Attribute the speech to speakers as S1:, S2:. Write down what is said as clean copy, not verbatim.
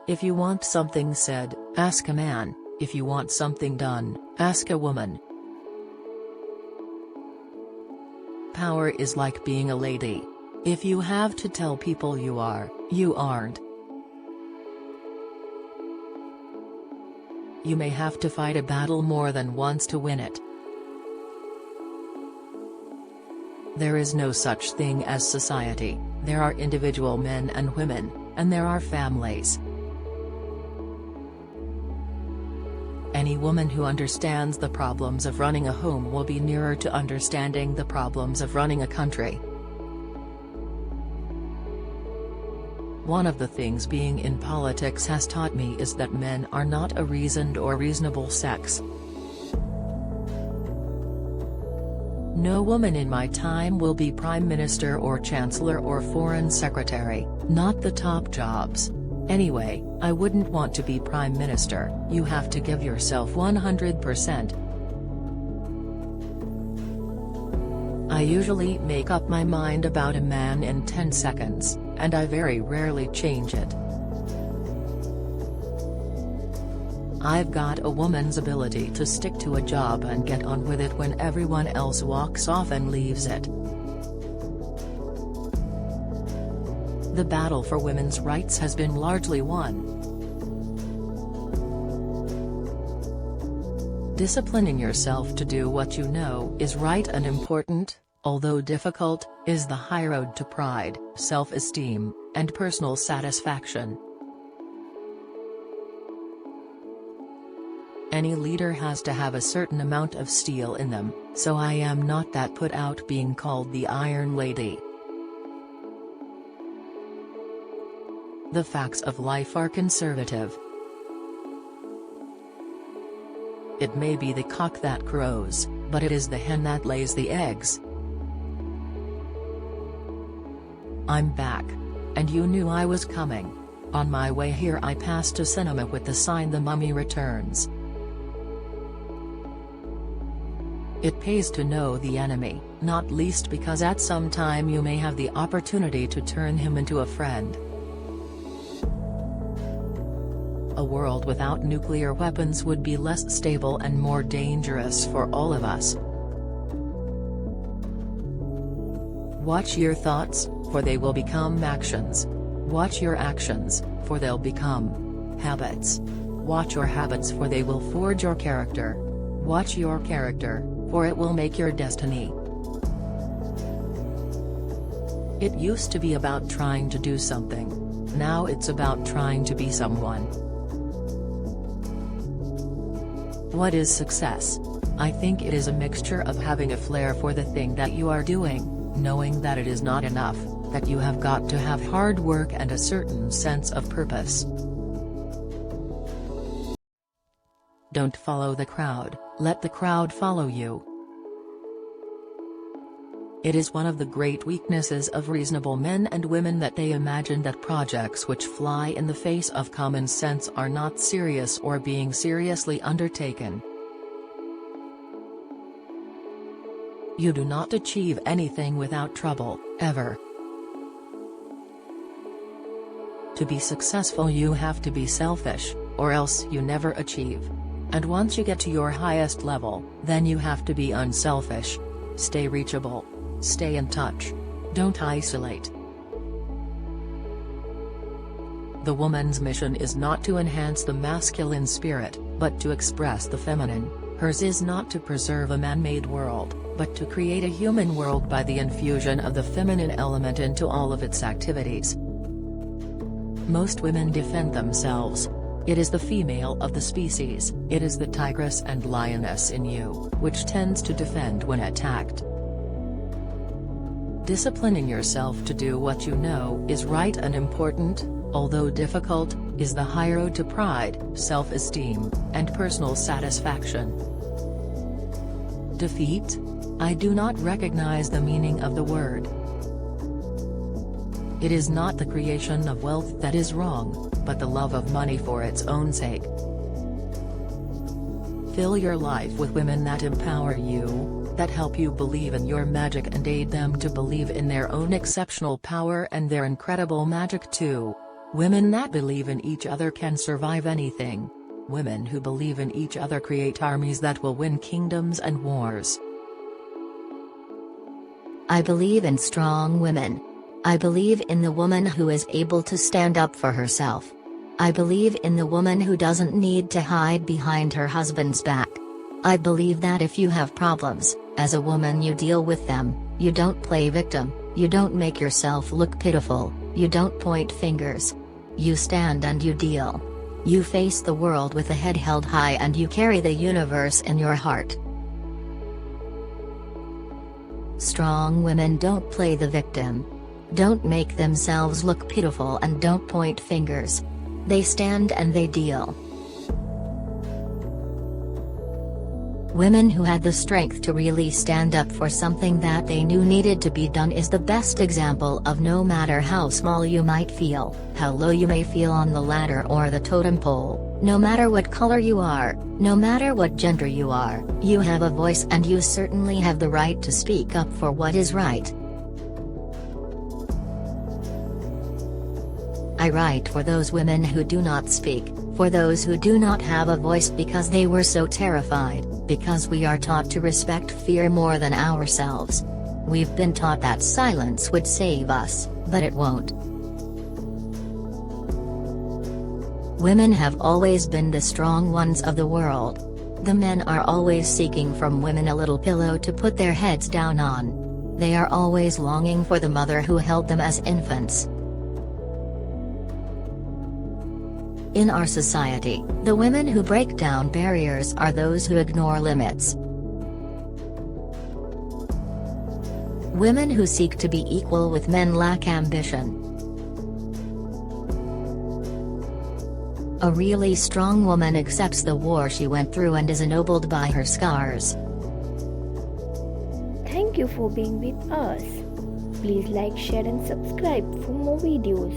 S1: If you want something said, ask a man. If you want something done, ask a woman. Power is like being a lady. If you have to tell people you are, you aren't. You may have to fight a battle more than once to win it. There is no such thing as society, there are individual men and women, and there are families. Any woman who understands the problems of running a home will be nearer to understanding the problems of running a country. One of the things being in politics has taught me is that men are not a reasoned or reasonable sex. No woman in my time will be Prime Minister or Chancellor or Foreign Secretary, not the top jobs. Anyway, I wouldn't want to be Prime Minister. You have to give yourself 100%. I usually make up my mind about a man in 10 seconds, and I very rarely change it. I've got a woman's ability to stick to a job and get on with it when everyone else walks off and leaves it. The battle for women's rights has been largely won. Disciplining yourself to do what you know is right and important, although difficult, is the high road to pride, self-esteem, and personal satisfaction. Any leader has to have a certain amount of steel in them, so I am not that put out being called the Iron Lady. The facts of life are conservative. It may be the cock that crows, but it is the hen that lays the eggs. I'm back. And you knew I was coming. On my way here I passed a cinema with the sign "The Mummy Returns." It pays to know the enemy, not least because at some time you may have the opportunity to turn him into a friend. A world without nuclear weapons would be less stable and more dangerous for all of us. Watch your thoughts, for they will become actions. Watch your actions, for they'll become habits. Watch your habits, for they will forge your character. Watch your character, for it will make your destiny. It used to be about trying to do something. Now it's about trying to be someone. What is success? I think it is a mixture of having a flair for the thing that you are doing, knowing that it is not enough, that you have got to have hard work and a certain sense of purpose. Don't follow the crowd, let the crowd follow you. It is one of the great weaknesses of reasonable men and women that they imagine that projects which fly in the face of common sense are not serious or being seriously undertaken. You do not achieve anything without trouble, ever. To be successful you have to be selfish, or else you never achieve. And once you get to your highest level, then you have to be unselfish. Stay reachable. Stay in touch. Don't isolate. The woman's mission is not to enhance the masculine spirit, but to express the feminine. Hers is not to preserve a man-made world, but to create a human world by the infusion of the feminine element into all of its activities. Most women defend themselves. It is the female of the species, it is the tigress and lioness in you, which tends to defend when attacked. Disciplining yourself to do what you know is right and important, although difficult, is the high road to pride, self-esteem, and personal satisfaction. Defeat? I do not recognize the meaning of the word. It is not the creation of wealth that is wrong, but the love of money for its own sake. Fill your life with women that empower you, that help you believe in your magic and aid them to believe in their own exceptional power and their incredible magic too. Women that believe in each other can survive anything. Women who believe in each other create armies that will win kingdoms and wars.
S2: I believe in strong women. I believe in the woman who is able to stand up for herself. I believe in the woman who doesn't need to hide behind her husband's back. I believe that if you have problems, as a woman you deal with them, you don't play victim, you don't make yourself look pitiful, you don't point fingers. You stand and you deal. You face the world with a head held high and you carry the universe in your heart. Strong women don't play the victim. Don't make themselves look pitiful and don't point fingers. They stand and they deal. Women who had the strength to really stand up for something that they knew needed to be done is the best example of no matter how small you might feel, how low you may feel on the ladder or the totem pole, no matter what color you are, no matter what gender you are, you have a voice and you certainly have the right to speak up for what is right. I write for those women who do not speak, for those who do not have a voice because they were so terrified, because we are taught to respect fear more than ourselves. We've been taught that silence would save us, but it won't. Women have always been the strong ones of the world. The men are always seeking from women a little pillow to put their heads down on. They are always longing for the mother who held them as infants. In our society, the women who break down barriers are those who ignore limits. Women who seek to be equal with men lack ambition. A really strong woman accepts the war she went through and is ennobled by her scars.
S3: Thank you for being with us. Please like, share and subscribe for more videos.